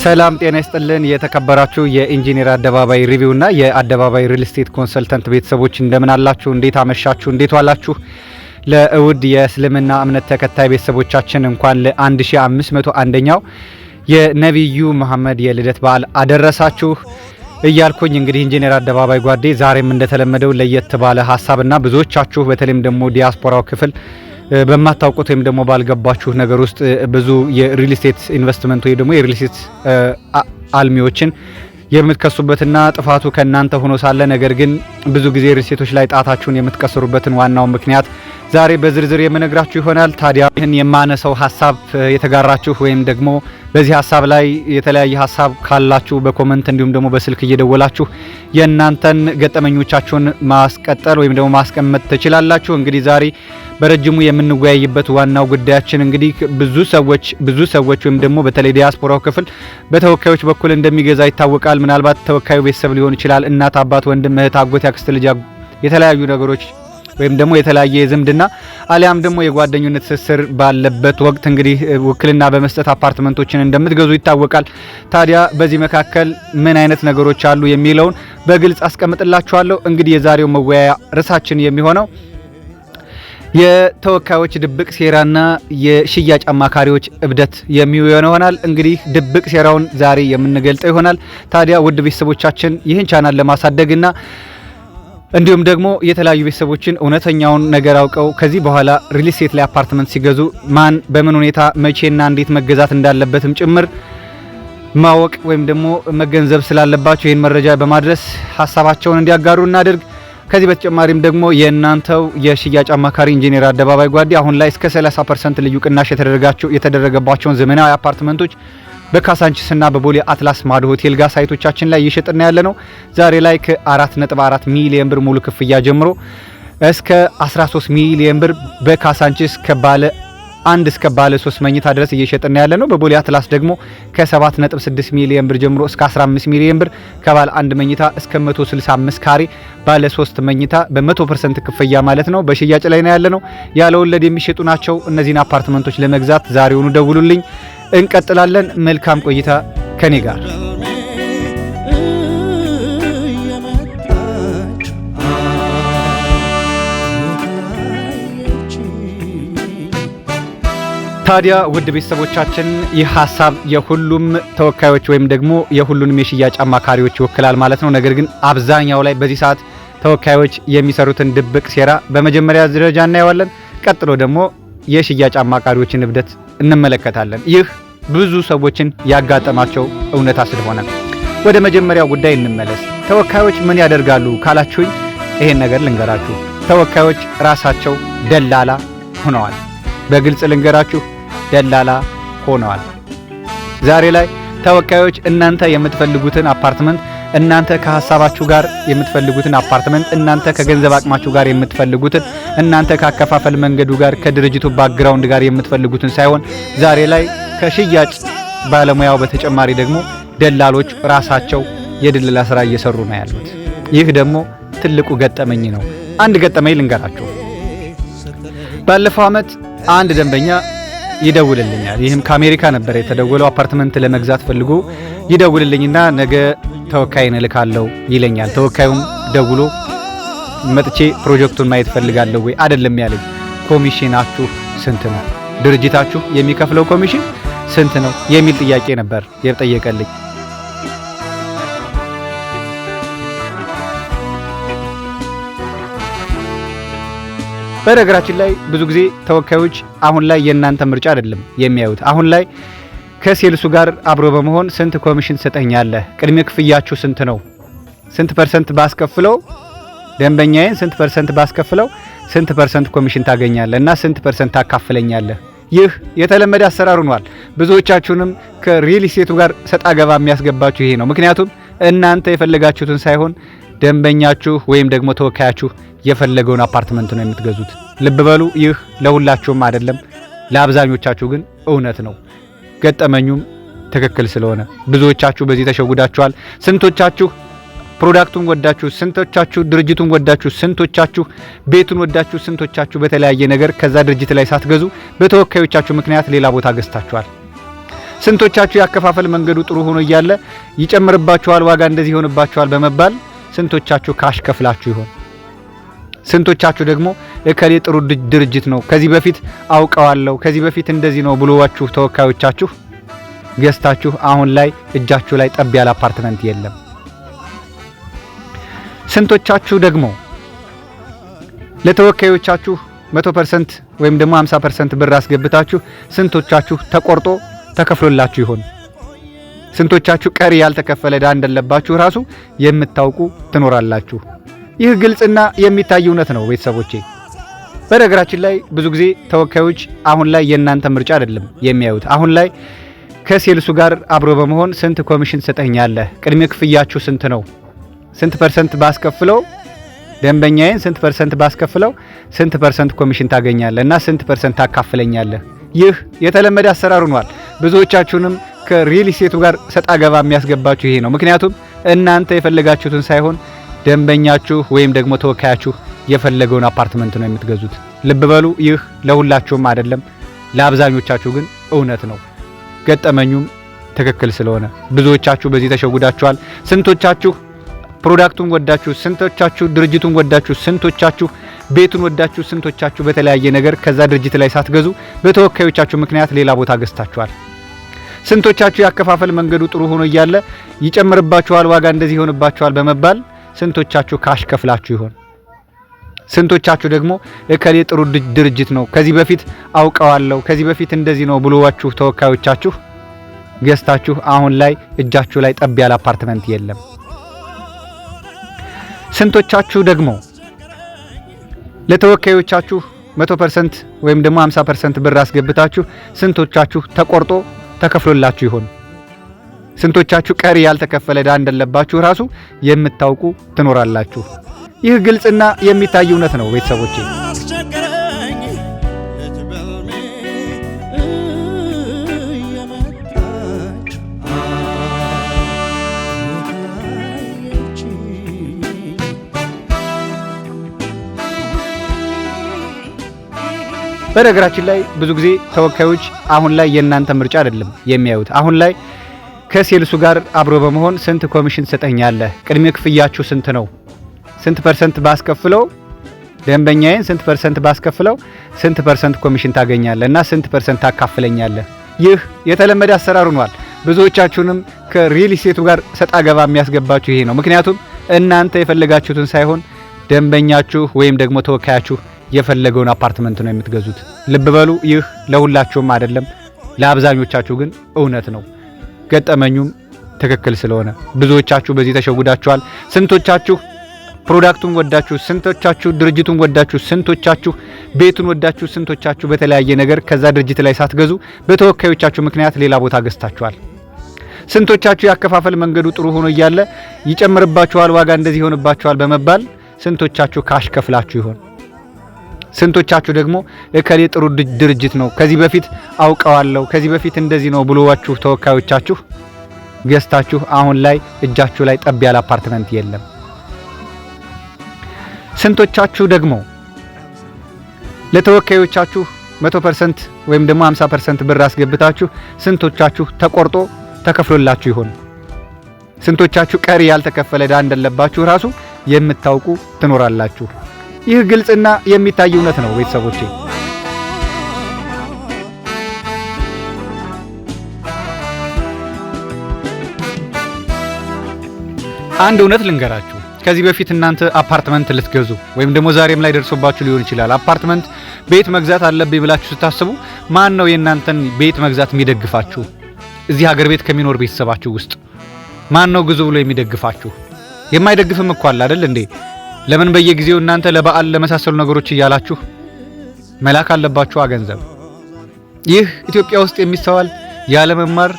ሰላም ጤና ይስጥልን የተከበራችሁ የኢንጂነር አደባባይ ሪቪውና የአደባባይ ሪል ስቴት ኮንሰልተንት ቤተሰቦች እንደምን አላችሁ? እንዴት አመሻችሁ? እንዴት ዋላችሁ? ለእውድ የእስልምና እምነት ተከታይ ቤተሰቦቻችን እንኳን ለ1501ኛው የነብዩ መሐመድ የልደት በዓል አደረሳችሁ እያልኩኝ እንግዲህ ኢንጂነር አደባባይ ጓዴ ዛሬም እንደተለመደው ለየት ባለ ሀሳብና ብዙዎቻችሁ በተለይም ደግሞ ዲያስፖራው ክፍል በማታውቁት ወይም ደግሞ ባልገባችሁ ነገር ውስጥ ብዙ የሪል ስቴት ኢንቨስትመንት ወይ ደግሞ የሪል ስቴት አልሚዎችን የምትከሱበትና ጥፋቱ ከናንተ ሆኖ ሳለ ነገር ግን ብዙ ጊዜ ሪል ስቴቶች ላይ ጣታችሁን የምትቀስሩበትን ዋናው ምክንያት ዛሬ በዝርዝር የምነግራችሁ ይሆናል። ታዲያ ይህን የማነሳው ሀሳብ የተጋራችሁ ወይም ደግሞ በዚህ ሀሳብ ላይ የተለያየ ሀሳብ ካላችሁ በኮሜንት እንዲሁም ደግሞ በስልክ እየደወላችሁ የእናንተን ገጠመኞቻችሁን ማስቀጠል ወይም ደግሞ ማስቀመጥ ትችላላችሁ። እንግዲህ ዛሬ በረጅሙ የምንወያይበት ዋናው ጉዳያችን እንግዲህ ብዙ ሰዎች ወይም ደግሞ በተለይ ዲያስፖራው ክፍል በተወካዮች በኩል እንደሚገዛ ይታወቃል። ምናልባት ተወካዩ ቤተሰብ ሊሆን ይችላል፣ እናት፣ አባት፣ ወንድም፣ እህት፣ አጎት፣ ያክስት ልጅ የተለያዩ ነገሮች ወይም ደግሞ የተለያየ የዝምድና አሊያም ደግሞ የጓደኝነት ትስስር ባለበት ወቅት እንግዲህ ውክልና በመስጠት አፓርትመንቶችን እንደምትገዙ ይታወቃል። ታዲያ በዚህ መካከል ምን አይነት ነገሮች አሉ የሚለውን በግልጽ አስቀምጥላችኋለሁ። እንግዲህ የዛሬው መወያያ ርዕሳችን የሚሆነው የተወካዮች ድብቅ ሴራና የሽያጭ አማካሪዎች እብደት የሚሆን ይሆናል። እንግዲህ ድብቅ ሴራውን ዛሬ የምንገልጸው ይሆናል። ታዲያ ውድ ቤተሰቦቻችን ይህን ቻናል ለማሳደግና እንዲሁም ደግሞ የተለያዩ ቤተሰቦችን እውነተኛውን ነገር አውቀው ከዚህ በኋላ ሪል ስቴት ላይ አፓርትመንት ሲገዙ ማን በምን ሁኔታ መቼና እንዴት መገዛት እንዳለበትም ጭምር ማወቅ ወይም ደግሞ መገንዘብ ስላለባቸው ይህን መረጃ በማድረስ ሀሳባቸውን እንዲያጋሩ እናድርግ። ከዚህ በተጨማሪም ደግሞ የእናንተው የሽያጭ አማካሪ ኢንጂነር አደባባይ ጓዴ አሁን ላይ እስከ 30% ልዩ ቅናሽ የተደረገባቸውን ዘመናዊ አፓርትመንቶች በካሳንቺስና በቦሌ አትላስ ማዶ ሆቴል ጋር ሳይቶቻችን ላይ እየሸጥና ያለነው ዛሬ ላይ ከ4.4 ሚሊዮን ብር ሙሉ ክፍያ ጀምሮ እስከ 13 ሚሊዮን ብር በካሳንቺስ ከባለ 1 እስከ ባለ 3 መኝታ ድረስ እየሸጥና ያለነው። በቦሌ አትላስ ደግሞ ከ7.6 ሚሊዮን ብር ጀምሮ እስከ 15 ሚሊዮን ብር ከባለ 1 መኝታ እስከ 165 ካሬ ባለ 3 መኝታ በ100% ክፍያ ማለት ነው በሽያጭ ላይ ነው ያለነው። ያለ ወለድ የሚሸጡ ናቸው። እነዚህን አፓርትመንቶች ለመግዛት ዛሬውኑ ደውሉልኝ። እንቀጥላለን። መልካም ቆይታ ከኔ ጋር። ታዲያ ውድ ቤተሰቦቻችን ይህ ሀሳብ የሁሉም ተወካዮች ወይም ደግሞ የሁሉንም የሽያጭ አማካሪዎች ይወክላል ማለት ነው። ነገር ግን አብዛኛው ላይ በዚህ ሰዓት ተወካዮች የሚሰሩትን ድብቅ ሴራ በመጀመሪያ ደረጃ እናየዋለን። ቀጥሎ ደግሞ የሽያጭ አማካሪዎችን እብደት እንመለከታለን። ይህ ብዙ ሰዎችን ያጋጠማቸው እውነታ ስለሆነ ወደ መጀመሪያው ጉዳይ እንመለስ። ተወካዮች ምን ያደርጋሉ ካላችሁኝ ይሄን ነገር ልንገራችሁ። ተወካዮች ራሳቸው ደላላ ሆነዋል። በግልጽ ልንገራችሁ፣ ደላላ ሆነዋል። ዛሬ ላይ ተወካዮች እናንተ የምትፈልጉትን አፓርትመንት፣ እናንተ ከሐሳባችሁ ጋር የምትፈልጉትን አፓርትመንት፣ እናንተ ከገንዘብ አቅማችሁ ጋር የምትፈልጉትን፣ እናንተ ካከፋፈል መንገዱ ጋር ከድርጅቱ ባክግራውንድ ጋር የምትፈልጉትን ሳይሆን ዛሬ ላይ ከሽያጭ ባለሙያው በተጨማሪ ደግሞ ደላሎች ራሳቸው የድለላ ስራ እየሰሩ ነው ያሉት። ይህ ደግሞ ትልቁ ገጠመኝ ነው። አንድ ገጠመኝ ልንገራችሁ። ባለፈው ዓመት አንድ ደንበኛ ይደውልልኛል። ይህም ከአሜሪካ ነበር የተደወለው። አፓርትመንት ለመግዛት ፈልጎ ይደውልልኝና ነገ ተወካይን እልካለሁ ይለኛል። ተወካዩም ደውሎ መጥቼ ፕሮጀክቱን ማየት ፈልጋለሁ ወይ አይደለም ያለኝ። ኮሚሽናችሁ ስንት ነው? ድርጅታችሁ የሚከፍለው ኮሚሽን ስንት ነው የሚል ጥያቄ ነበር የጠየቀልኝ። በነገራችን ላይ ብዙ ጊዜ ተወካዮች አሁን ላይ የእናንተ ምርጫ አይደለም የሚያዩት። አሁን ላይ ከሴልሱ ጋር አብሮ በመሆን ስንት ኮሚሽን ሰጠኛለህ፣ ቅድመ ክፍያችሁ ስንት ነው፣ ስንት ፐርሰንት ባስከፍለው ደንበኛዬን ስንት ፐርሰንት ባስከፍለው ስንት ፐርሰንት ኮሚሽን ታገኛለህ እና ስንት ፐርሰንት ታካፍለኛለህ። ይህ የተለመደ አሰራር ሆኗል። ብዙዎቻችሁንም ከሪል ስቴቱ ጋር ሰጣ ገባ የሚያስገባችሁ ይሄ ነው። ምክንያቱም እናንተ የፈለጋችሁትን ሳይሆን ደንበኛችሁ ወይም ደግሞ ተወካያችሁ የፈለገውን አፓርትመንት ነው የምትገዙት። ልብ በሉ፣ ይህ ለሁላችሁም አይደለም፣ ለአብዛኞቻችሁ ግን እውነት ነው። ገጠመኙም ትክክል ስለሆነ ብዙዎቻችሁ በዚህ ተሸጉዳችኋል። ስንቶቻችሁ ፕሮዳክቱን ወዳችሁ፣ ስንቶቻችሁ ድርጅቱን ወዳችሁ፣ ስንቶቻችሁ ቤቱን ወዳችሁ፣ ስንቶቻችሁ በተለያየ ነገር ከዛ ድርጅት ላይ ሳትገዙ በተወካዮቻችሁ ምክንያት ሌላ ቦታ ገዝታችኋል። ስንቶቻችሁ ያከፋፈል መንገዱ ጥሩ ሆኖ እያለ ይጨምርባችኋል፣ ዋጋ እንደዚህ ይሆንባችኋል በመባል ስንቶቻችሁ ካሽ ከፍላችሁ ይሆን? ስንቶቻችሁ ደግሞ እከሌ ጥሩ ድርጅት ነው ከዚህ በፊት አውቀዋለሁ ከዚህ በፊት እንደዚህ ነው ብሎዋችሁ ተወካዮቻችሁ ገዝታችሁ አሁን ላይ እጃችሁ ላይ ጠብ ያለ አፓርትመንት የለም? ስንቶቻችሁ ደግሞ ለተወካዮቻችሁ 100% ወይም ደግሞ 50% ብር አስገብታችሁ ስንቶቻችሁ ተቆርጦ ተከፍሎላችሁ ይሆን? ስንቶቻችሁ ቀሪ ያልተከፈለ ዕዳ እንደለባችሁ ራሱ የምታውቁ ትኖራላችሁ? ይህ ግልጽና የሚታይ እውነት ነው ቤተሰቦቼ። በነገራችን ላይ ብዙ ጊዜ ተወካዮች አሁን ላይ የእናንተ ምርጫ አይደለም የሚያዩት። አሁን ላይ ከሴልሱ ጋር አብሮ በመሆን ስንት ኮሚሽን ሰጠኛለህ፣ ቅድመ ክፍያችሁ ስንት ነው፣ ስንት ፐርሰንት ባስከፍለው ደንበኛዬን ስንት ፐርሰንት ባስከፍለው ስንት ፐርሰንት ኮሚሽን ታገኛለህ እና ስንት ፐርሰንት ታካፍለኛለህ። ይህ የተለመደ አሰራር ሆኗል። ብዙዎቻችሁንም ከሪል ስቴቱ ጋር ሰጣ ገባ የሚያስገባችሁ ይሄ ነው። ምክንያቱም እናንተ የፈለጋችሁትን ሳይሆን ደንበኛችሁ ወይም ደግሞ ተወካያችሁ የፈለገውን አፓርትመንት ነው የምትገዙት። ልብ በሉ፣ ይህ ለሁላችሁም አይደለም፣ ለአብዛኞቻችሁ ግን እውነት ነው። ገጠመኙም ትክክል ስለሆነ ብዙዎቻችሁ በዚህ ተሸውዳችኋል። ስንቶቻችሁ ፕሮዳክቱን ወዳችሁ፣ ስንቶቻችሁ ድርጅቱን ወዳችሁ፣ ስንቶቻችሁ ቤቱን ወዳችሁ፣ ስንቶቻችሁ በተለያየ ነገር ከዛ ድርጅት ላይ ሳትገዙ በተወካዮቻችሁ ምክንያት ሌላ ቦታ ገዝታችኋል። ስንቶቻችሁ ያከፋፈል መንገዱ ጥሩ ሆኖ እያለ ይጨምርባችኋል፣ ዋጋ እንደዚህ ይሆንባችኋል በመባል ስንቶቻችሁ ካሽ ከፍላችሁ ይሆን? ስንቶቻችሁ ደግሞ እከሌ ጥሩ ድርጅት ነው ከዚህ በፊት አውቀዋለሁ ከዚህ በፊት እንደዚህ ነው ብሎዋችሁ ተወካዮቻችሁ ገዝታችሁ አሁን ላይ እጃችሁ ላይ ጠብ ያለ አፓርትመንት የለም? ስንቶቻችሁ ደግሞ ለተወካዮቻችሁ 100% ወይም ደግሞ 50% ብር አስገብታችሁ ስንቶቻችሁ ተቆርጦ ተከፍሎላችሁ ይሆን? ስንቶቻችሁ ቀሪ ያልተከፈለ ዕዳ እንደለባችሁ ራሱ የምታውቁ ትኖራላችሁ? ይህ ግልጽና የሚታይ እውነት ነው ቤተሰቦቼ። በነገራችን ላይ ብዙ ጊዜ ተወካዮች አሁን ላይ የእናንተ ምርጫ አይደለም የሚያዩት። አሁን ላይ ከሴልሱ ጋር አብሮ በመሆን ስንት ኮሚሽን ሰጠኛለህ፣ ቅድመ ክፍያችሁ ስንት ነው፣ ስንት ፐርሰንት ባስከፍለው ደንበኛዬን ስንት ፐርሰንት ባስከፍለው ስንት ፐርሰንት ኮሚሽን ታገኛለህ እና ስንት ፐርሰንት ታካፍለኛለህ። ይህ የተለመደ አሰራር ሆኗል። ብዙዎቻችሁንም ከሪል ስቴቱ ጋር ሰጣ ገባ የሚያስገባችሁ ይሄ ነው። ምክንያቱም እናንተ የፈለጋችሁትን ሳይሆን ደንበኛችሁ ወይም ደግሞ ተወካያችሁ የፈለገውን አፓርትመንት ነው የምትገዙት። ልብ በሉ፣ ይህ ለሁላችሁም አይደለም፣ ለአብዛኞቻችሁ ግን እውነት ነው። ገጠመኙም ትክክል ስለሆነ ብዙዎቻችሁ በዚህ ተሸውዳችኋል። ስንቶቻችሁ ፕሮዳክቱን ወዳችሁ፣ ስንቶቻችሁ ድርጅቱን ወዳችሁ፣ ስንቶቻችሁ ቤቱን ወዳችሁ፣ ስንቶቻችሁ በተለያየ ነገር ከዛ ድርጅት ላይ ሳትገዙ በተወካዮቻችሁ ምክንያት ሌላ ቦታ ገዝታችኋል። ስንቶቻችሁ ያከፋፈል መንገዱ ጥሩ ሆኖ እያለ ይጨምርባችኋል፣ ዋጋ እንደዚህ ይሆንባችኋል በመባል ስንቶቻችሁ ካሽ ከፍላችሁ ይሆን? ስንቶቻችሁ ደግሞ እከሌ ጥሩ ድርጅት ነው ከዚህ በፊት አውቀዋለሁ ከዚህ በፊት እንደዚህ ነው ብሎዋችሁ ተወካዮቻችሁ ገዝታችሁ አሁን ላይ እጃችሁ ላይ ጠብ ያለ አፓርትመንት የለም? ስንቶቻችሁ ደግሞ ለተወካዮቻችሁ 100% ወይም ደግሞ 50% ብር አስገብታችሁ ስንቶቻችሁ ተቆርጦ ተከፍሎላችሁ ይሆን? ስንቶቻችሁ ቀሪ ያልተከፈለ ዕዳ እንደለባችሁ ራሱ የምታውቁ ትኖራላችሁ? ይህ ግልጽና የሚታይ እውነት ነው ቤተሰቦቼ። አንድ እውነት ልንገራችሁ። ከዚህ በፊት እናንተ አፓርትመንት ልትገዙ ወይም ደግሞ ዛሬም ላይ ደርሶባችሁ ሊሆን ይችላል፣ አፓርትመንት ቤት መግዛት አለብኝ ብላችሁ ስታስቡ ማን ነው የእናንተን ቤት መግዛት የሚደግፋችሁ? እዚህ ሀገር ቤት ከሚኖር ቤተሰባችሁ ውስጥ ማን ነው ግዙ ብሎ የሚደግፋችሁ? የማይደግፍም እኮ አለ አይደል እንዴ? ለምን በየጊዜው እናንተ ለበዓል ለመሳሰሉ ነገሮች እያላችሁ መላክ አለባችሁ ገንዘብ? ይህ ኢትዮጵያ ውስጥ የሚስተዋል ያለመማር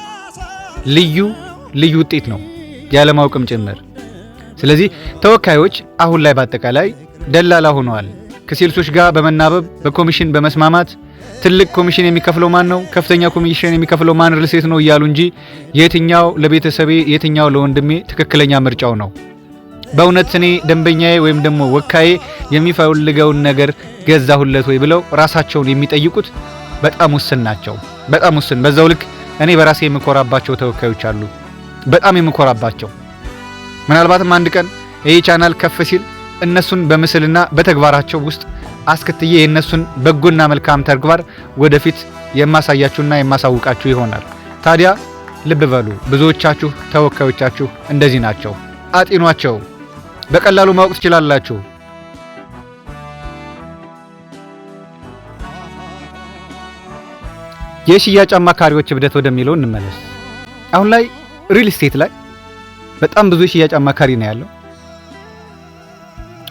ልዩ ውጤት ነው፣ ያለማወቅም ጭምር። ስለዚህ ተወካዮች አሁን ላይ በአጠቃላይ ደላላ ሆነዋል። ከሴልሶች ጋር በመናበብ በኮሚሽን በመስማማት ትልቅ ኮሚሽን የሚከፍለው ማን ነው፣ ከፍተኛ ኮሚሽን የሚከፍለው ማን ሪል ስቴት ነው እያሉ እንጂ የትኛው ለቤተሰቤ የትኛው ለወንድሜ ትክክለኛ ምርጫው ነው፣ በእውነት እኔ ደንበኛዬ ወይም ደግሞ ወካዬ የሚፈልገውን ነገር ገዛሁለት ወይ ብለው ራሳቸውን የሚጠይቁት በጣም ውስን ናቸው። በጣም ውስን። በዛው ልክ እኔ በራሴ የምኮራባቸው ተወካዮች አሉ፣ በጣም የምኮራባቸው። ምናልባትም አንድ ቀን ይህ ቻናል ከፍ ሲል እነሱን በምስልና በተግባራቸው ውስጥ አስከትዬ የእነሱን በጎና መልካም ተግባር ወደፊት የማሳያችሁና የማሳውቃችሁ ይሆናል። ታዲያ ልብ በሉ፣ ብዙዎቻችሁ ተወካዮቻችሁ እንደዚህ ናቸው። አጢኗቸው፣ በቀላሉ ማወቅ ትችላላችሁ። የሽያጭ አማካሪዎች እብደት ወደሚለው እንመለስ። አሁን ላይ ሪል ስቴት ላይ በጣም ብዙ የሽያጭ አማካሪ ነው ያለው።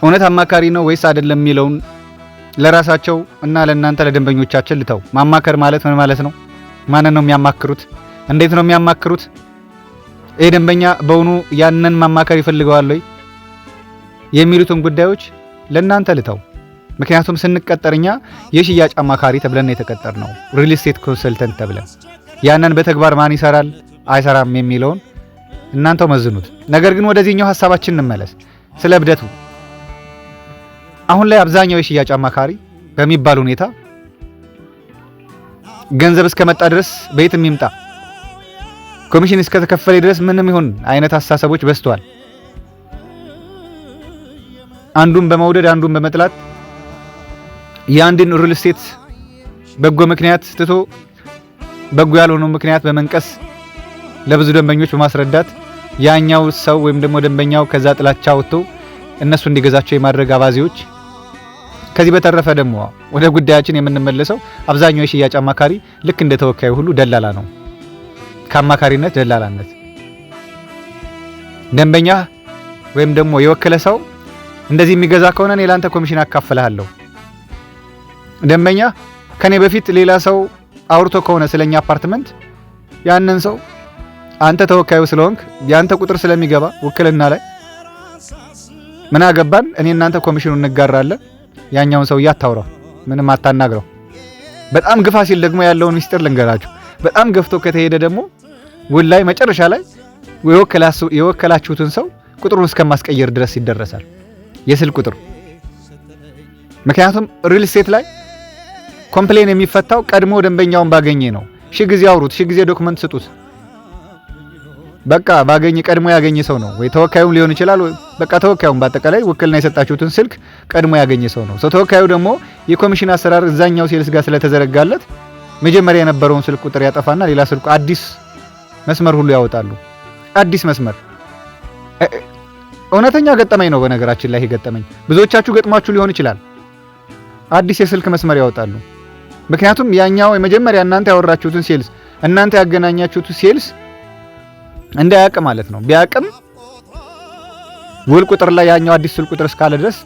እውነት አማካሪ ነው ወይስ አይደለም የሚለውን ለራሳቸው እና ለእናንተ ለደንበኞቻችን ልተው። ማማከር ማለት ምን ማለት ነው? ማንን ነው የሚያማክሩት? እንዴት ነው የሚያማክሩት? ይሄ ደንበኛ በእውኑ ያንን ማማከር ይፈልገዋል ወይ የሚሉትን ጉዳዮች ለእናንተ ልተው። ምክንያቱም ስንቀጠርኛ የሽያጭ አማካሪ ተብለን የተቀጠር ነው፣ ሪል ስቴት ኮንሰልተንት ተብለን። ያንን በተግባር ማን ይሰራል አይሰራም የሚለውን እናንተው መዝኑት። ነገር ግን ወደዚህኛው ሐሳባችን እንመለስ፣ ስለ እብደቱ። አሁን ላይ አብዛኛው የሽያጭ አማካሪ በሚባል ሁኔታ ገንዘብ እስከመጣ ድረስ በየትም ይምጣ ኮሚሽን እስከተከፈለ ድረስ ምንም ይሁን አይነት አስተሳሰቦች በዝተዋል። አንዱን በመውደድ አንዱን በመጥላት የአንድን ሪል ስቴት በጎ ምክንያት ትቶ በጎ ያልሆነው ምክንያት በመንቀስ ለብዙ ደንበኞች በማስረዳት ያኛው ሰው ወይም ደግሞ ደንበኛው ከዛ ጥላቻ ወጥቶ እነሱ እንዲገዛቸው የማድረግ አባዜዎች። ከዚህ በተረፈ ደግሞ ወደ ጉዳያችን የምንመለሰው አብዛኛው የሽያጭ አማካሪ ልክ እንደ ተወካዩ ሁሉ ደላላ ነው። ከአማካሪነት ደላላነት። ደንበኛ ወይም ደግሞ የወከለ ሰው እንደዚህ የሚገዛ ከሆነ እኔ ላንተ ኮሚሽን አካፍልሃለሁ። ደንበኛ ከኔ በፊት ሌላ ሰው አውርቶ ከሆነ ስለኛ አፓርትመንት ያንን ሰው አንተ ተወካዩ ስለሆንክ ያንተ ቁጥር ስለሚገባ ውክልና ላይ ምን አገባን፣ እኔ እናንተ ኮሚሽኑን እንጋራለን። ያኛውን ሰው ያታውራው፣ ምንም አታናግረው። በጣም ግፋ ሲል ደግሞ ያለውን ሚስጥር ልንገራችሁ። በጣም ገፍቶ ከተሄደ ደግሞ ውል ላይ መጨረሻ ላይ የወከላችሁትን ሰው ቁጥሩን እስከማስቀየር ድረስ ይደረሳል፣ የስልክ ቁጥር። ምክንያቱም ሪል ስቴት ላይ ኮምፕሌን የሚፈታው ቀድሞ ደንበኛውን ባገኘ ነው። ሺህ ጊዜ አውሩት፣ ሺህ ጊዜ ዶክመንት ስጡት። በቃ ባገኘ ቀድሞ ያገኘ ሰው ነው ወይ ተወካዩም ሊሆን ይችላል። በቃ ተወካዩም በአጠቃላይ ውክልና የሰጣችሁትን ስልክ ቀድሞ ያገኘ ሰው ነው። ተወካዩ ደግሞ የኮሚሽን አሰራር እዛኛው ሴልስ ጋር ስለተዘረጋለት መጀመሪያ የነበረውን ስልክ ቁጥር ያጠፋና ሌላ ስልክ አዲስ መስመር ሁሉ ያወጣሉ። አዲስ መስመር እውነተኛ ገጠመኝ ነው። በነገራችን ላይ ይሄ ገጠመኝ ብዙዎቻችሁ ገጥሟችሁ ሊሆን ይችላል። አዲስ የስልክ መስመር ያወጣሉ። ምክንያቱም ያኛው የመጀመሪያ እናንተ ያወራችሁትን ሴልስ እናንተ ያገናኛችሁት ሴልስ እንዳያውቅ ማለት ነው። ቢያውቅም ውል ቁጥር ላይ ያኛው አዲስ ስልክ ቁጥር እስካለ ድረስ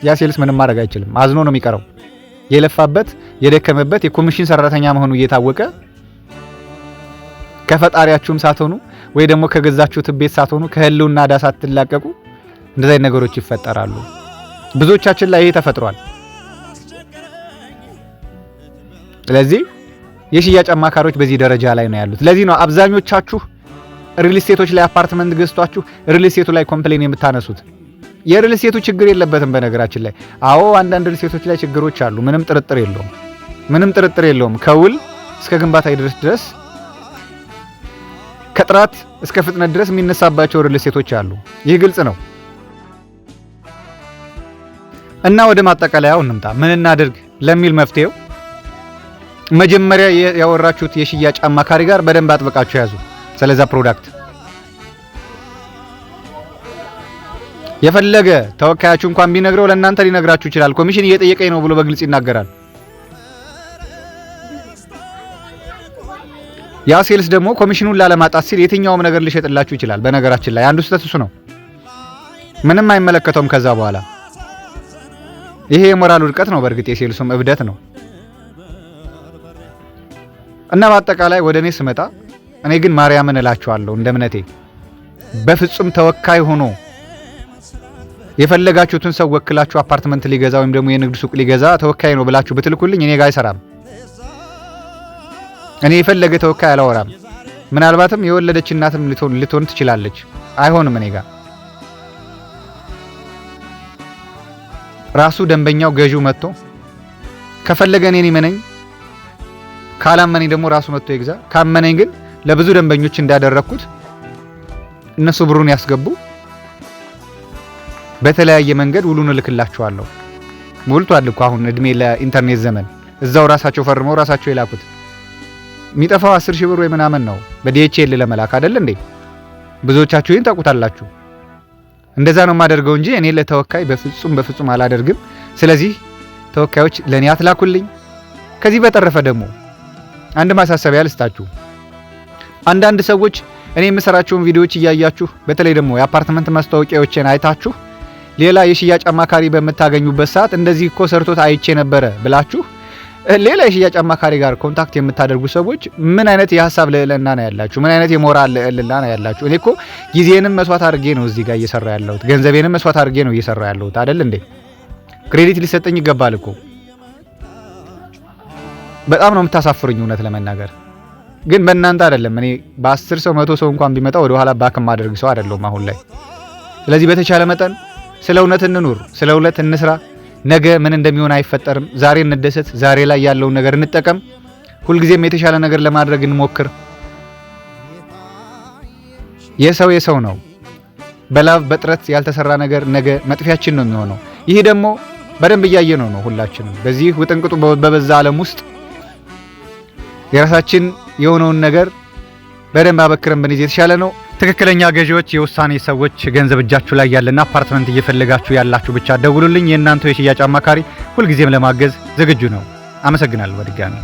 ያ ሴልስ ምንም ማድረግ አይችልም። አዝኖ ነው የሚቀረው። የለፋበት የደከመበት የኮሚሽን ሰራተኛ መሆኑ እየታወቀ ከፈጣሪያችሁም ሳትሆኑ ወይ ደግሞ ከገዛችሁት ቤት ሳትሆኑ ከህልውና ዳሳ ሳትላቀቁ እንደዚህ አይነት ነገሮች ይፈጠራሉ። ብዙዎቻችን ላይ ይሄ ተፈጥሯል። ስለዚህ የሽያጭ አማካሪዎች በዚህ ደረጃ ላይ ነው ያሉት። ለዚህ ነው አብዛኞቻችሁ ሪል ስቴቶች ላይ አፓርትመንት ገዝቷችሁ ሪል ስቴቱ ላይ ኮምፕሌን የምታነሱት። የሪል ስቴቱ ችግር የለበትም በነገራችን ላይ። አዎ አንዳንድ ሪል ስቴቶች ላይ ችግሮች አሉ፣ ምንም ጥርጥር የለውም። ከውል እስከ ግንባታ ድረስ ከጥራት እስከ ፍጥነት ድረስ የሚነሳባቸው ሪል ስቴቶች አሉ። ይህ ግልጽ ነው። እና ወደ ማጠቃለያው እንምጣ። ምን እናድርግ ለሚል መፍትሄው መጀመሪያ ያወራችሁት የሽያጭ አማካሪ ጋር በደንብ አጥብቃችሁ ያዙ። ስለዛ ፕሮዳክት የፈለገ ተወካያችሁ እንኳን ቢነግረው ለእናንተ ሊነግራችሁ ይችላል። ኮሚሽን እየጠየቀኝ ነው ብሎ በግልጽ ይናገራል። ያ ሴልስ ደግሞ ኮሚሽኑን ላለማጣት ሲል የትኛውም ነገር ሊሸጥላችሁ ይችላል። በነገራችን ላይ አንዱ ስህተት እሱ ነው። ምንም አይመለከተውም ከዛ በኋላ። ይሄ የሞራል ውድቀት ነው። በእርግጥ የሴልሱም እብደት ነው። እና በአጠቃላይ ወደ እኔ ስመጣ እኔ ግን ማርያምን እላችኋለሁ እንደ እምነቴ በፍጹም ተወካይ ሆኖ የፈለጋችሁትን ሰው ወክላችሁ አፓርትመንት ሊገዛ ወይም ደግሞ የንግድ ሱቅ ሊገዛ ተወካይ ነው ብላችሁ ብትልኩልኝ እኔ ጋር አይሰራም። እኔ የፈለገ ተወካይ አላወራም። ምናልባትም የወለደች እናትም ልትሆን ትችላለች። አይሆንም። እኔ ጋር ራሱ ደንበኛው ገዢው መጥቶ ከፈለገ እኔን ይመነኝ፣ ካላመነኝ ደግሞ ራሱ መጥቶ ይግዛ። ካመነኝ ግን ለብዙ ደንበኞች እንዳደረኩት እነሱ ብሩን ያስገቡ፣ በተለያየ መንገድ ውሉን እልክላችኋለሁ። ሞልቷል እኮ አሁን እድሜ ለኢንተርኔት ዘመን። እዛው ራሳቸው ፈርመው ራሳቸው የላኩት የሚጠፋው 10,000 ብር ወይ ምናምን ነው በዲኤችኤል ለመላክ አይደል እንዴ? ብዙዎቻችሁ ይሄን ታውቁታላችሁ። እንደዛ ነው የማደርገው እንጂ እኔ ለተወካይ በፍጹም አላደርግም። ስለዚህ ተወካዮች ለኔ አትላኩልኝ። ከዚህ በተረፈ ደግሞ አንድ ማሳሰቢያ ልስጣችሁ። አንዳንድ ሰዎች እኔ የምሰራቸውን ቪዲዮዎች እያያችሁ በተለይ ደግሞ የአፓርትመንት ማስታወቂያዎችን አይታችሁ ሌላ የሽያጭ አማካሪ በመታገኙበት ሰዓት እንደዚህ እኮ ሰርቶት አይቼ ነበረ ብላችሁ ሌላ የሽያጭ አማካሪ ጋር ኮንታክት የምታደርጉ ሰዎች ምን አይነት የሐሳብ ልዕልና ነው ያላችሁ? ምን አይነት የሞራል ልዕልና ነው ያላችሁ? እኔ እኮ ጊዜንም መስዋዕት አድርጌ ነው እዚህ ጋር እየሰራ ያለሁት፣ ገንዘቤንም መስዋዕት አድርጌ ነው እየሰራ ያለሁት አይደል እንዴ? ክሬዲት ሊሰጠኝ ይገባል እኮ። በጣም ነው የምታሳፍሩኝ እውነት ለመናገር ግን በእናንተ አይደለም። እኔ በ10 ሰው 100 ሰው እንኳን ቢመጣ ወደ ኋላ ባክ ማድረግ ሰው አይደለም አሁን ላይ። ስለዚህ በተቻለ መጠን ስለ እውነት እንኑር፣ ስለ እውነት እንስራ። ነገ ምን እንደሚሆን አይፈጠርም። ዛሬ እንደሰት፣ ዛሬ ላይ ያለውን ነገር እንጠቀም። ሁልጊዜም የተሻለ ነገር ለማድረግ እንሞክር። የሰው ነው። በላብ በጥረት ያልተሰራ ነገር ነገ መጥፊያችን ነው የሚሆነው። ይህ ደግሞ በደንብ እያየነው ነው ሁላችንም። በዚህ ውጥንቅጡ በበዛ ዓለም ውስጥ የራሳችን የሆነውን ነገር በደንብ አበክረን ብንይዝ የተሻለ ነው። ትክክለኛ ገዢዎች፣ የውሳኔ ሰዎች ገንዘብ እጃችሁ ላይ ያለና አፓርትመንት እየፈለጋችሁ ያላችሁ ብቻ ደውሉልኝ። የእናንተው የሽያጭ አማካሪ ሁልጊዜም ለማገዝ ዝግጁ ነው። አመሰግናለሁ በድጋሚ።